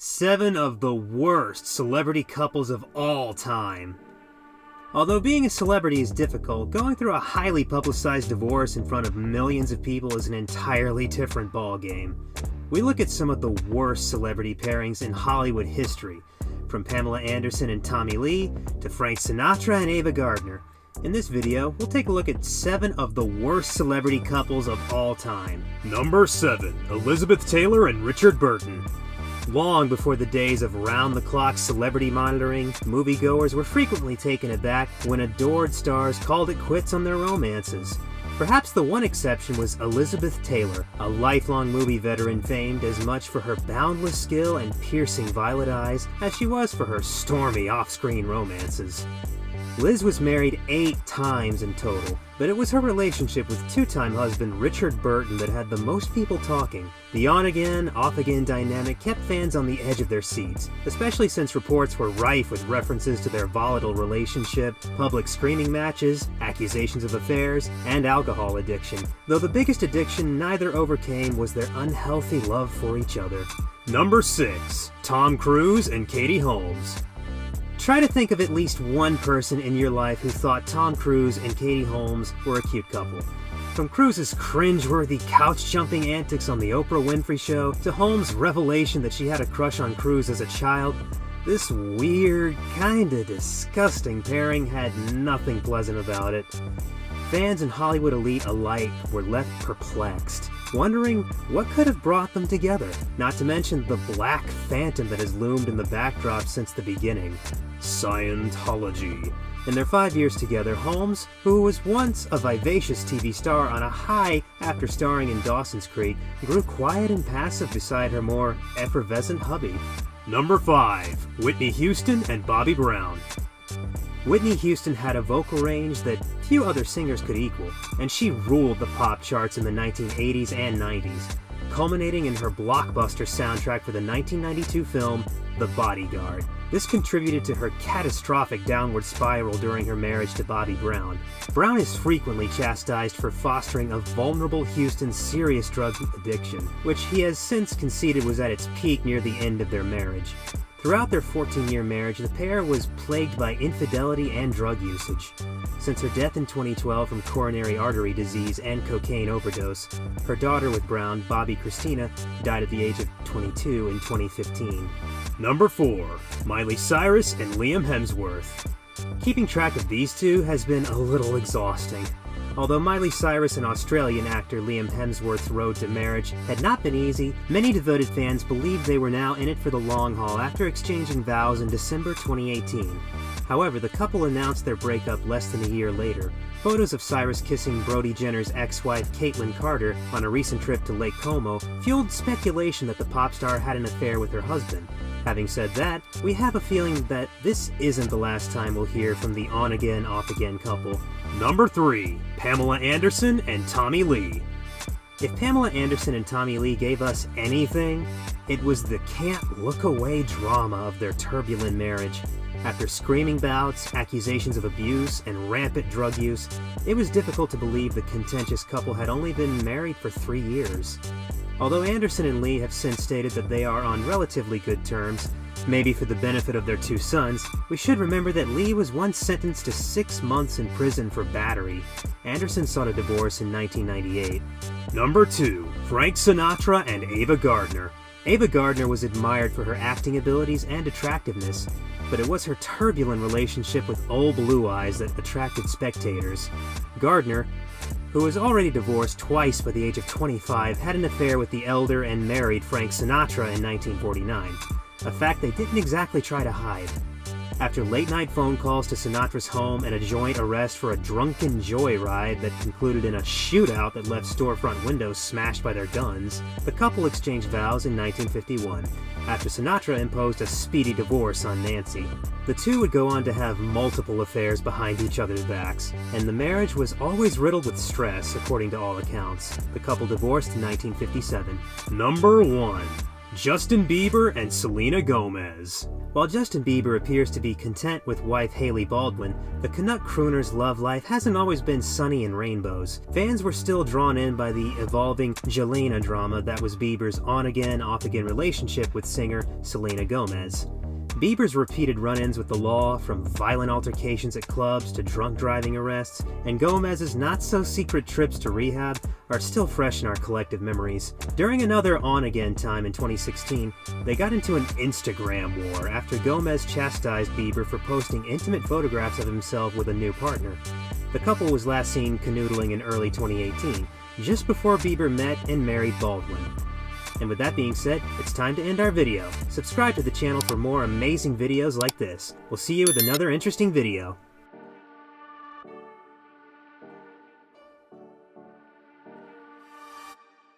7 of the worst celebrity couples of all time. Although being a celebrity is difficult, going through a highly publicized divorce in front of millions of people is an entirely different ballgame. We look at some of the worst celebrity pairings in Hollywood history, from Pamela Anderson and Tommy Lee to Frank Sinatra and Ava Gardner. In this video, we'll take a look at 7 of the worst celebrity couples of all time. Number 7. Elizabeth Taylor and Richard Burton. Long before the days of round-the-clock celebrity monitoring, moviegoers were frequently taken aback when adored stars called it quits on their romances. Perhaps the one exception was Elizabeth Taylor, a lifelong movie veteran famed as much for her boundless skill and piercing violet eyes as she was for her stormy off-screen romances. Liz was married 8 times in total, but it was her relationship with two-time husband Richard Burton that had the most people talking. The on-again, off-again dynamic kept fans on the edge of their seats, especially since reports were rife with references to their volatile relationship, public screaming matches, accusations of affairs, and alcohol addiction, though the biggest addiction neither overcame was their unhealthy love for each other. Number 6. Tom Cruise and Katie Holmes. Try to think of at least one person in your life who thought Tom Cruise and Katie Holmes were a cute couple. From Cruise's cringe-worthy couch-jumping antics on the Oprah Winfrey Show to Holmes' revelation that she had a crush on Cruise as a child, this weird, kinda disgusting pairing had nothing pleasant about it. Fans and Hollywood elite alike were left perplexed, wondering what could have brought them together, not to mention the black phantom that has loomed in the backdrop since the beginning. Scientology. In their 5 years together, Holmes, who was once a vivacious TV star on a high after starring in Dawson's Creek, grew quiet and passive beside her more effervescent hubby. Number 5. Whitney Houston and Bobby Brown. Whitney Houston had a vocal range that few other singers could equal, and she ruled the pop charts in the 1980s and 90s, culminating in her blockbuster soundtrack for the 1992 film The Bodyguard. This contributed to her catastrophic downward spiral during her marriage to Bobby Brown. Brown is frequently chastised for fostering a vulnerable Houston's serious drug addiction, which he has since conceded was at its peak near the end of their marriage. Throughout their 14-year marriage, the pair was plagued by infidelity and drug usage. Since her death in 2012 from coronary artery disease and cocaine overdose, her daughter with Brown, Bobby Christina, died at the age of 22 in 2015. Number 4. Miley Cyrus and Liam Hemsworth. Keeping track of these two has been a little exhausting. Although Miley Cyrus and Australian actor Liam Hemsworth's road to marriage had not been easy, many devoted fans believed they were now in it for the long haul after exchanging vows in December 2018. However, the couple announced their breakup less than a year later. Photos of Cyrus kissing Brody Jenner's ex-wife Caitlyn Carter on a recent trip to Lake Como fueled speculation that the pop star had an affair with her husband. Having said that, we have a feeling that this isn't the last time we'll hear from the on-again, off-again couple. Number 3. Pamela Anderson and Tommy Lee. If Pamela Anderson and Tommy Lee gave us anything, it was the can't-look-away drama of their turbulent marriage. After screaming bouts, accusations of abuse, and rampant drug use, it was difficult to believe the contentious couple had only been married for 3 years. Although Anderson and Lee have since stated that they are on relatively good terms, maybe for the benefit of their 2 sons, we should remember that Lee was once sentenced to 6 months in prison for battery. Anderson sought a divorce in 1998. Number 2. Frank Sinatra and Ava Gardner. Ava Gardner was admired for her acting abilities and attractiveness, but it was her turbulent relationship with old Blue Eyes that attracted spectators. Gardner, who was already divorced twice by the age of 25, had an affair with the elder and married Frank Sinatra in 1949, a fact they didn't exactly try to hide. After late-night phone calls to Sinatra's home and a joint arrest for a drunken joyride that concluded in a shootout that left storefront windows smashed by their guns, the couple exchanged vows in 1951, after Sinatra imposed a speedy divorce on Nancy. The two would go on to have multiple affairs behind each other's backs, and the marriage was always riddled with stress, according to all accounts. The couple divorced in 1957. Number 1. Justin Bieber and Selena Gomez. While Justin Bieber appears to be content with wife Hailey Baldwin, the Canuck crooner's love life hasn't always been sunny and rainbows. Fans were still drawn in by the evolving Jelena drama that was Bieber's on-again, off-again relationship with singer Selena Gomez. Bieber's repeated run-ins with the law, from violent altercations at clubs to drunk driving arrests, and Gomez's not-so-secret trips to rehab are still fresh in our collective memories. During another on-again time in 2016, they got into an Instagram war after Gomez chastised Bieber for posting intimate photographs of himself with a new partner. The couple was last seen canoodling in early 2018, just before Bieber met and married Baldwin. And with that being said, it's time to end our video. Subscribe to the channel for more amazing videos like this. We'll see you with another interesting video.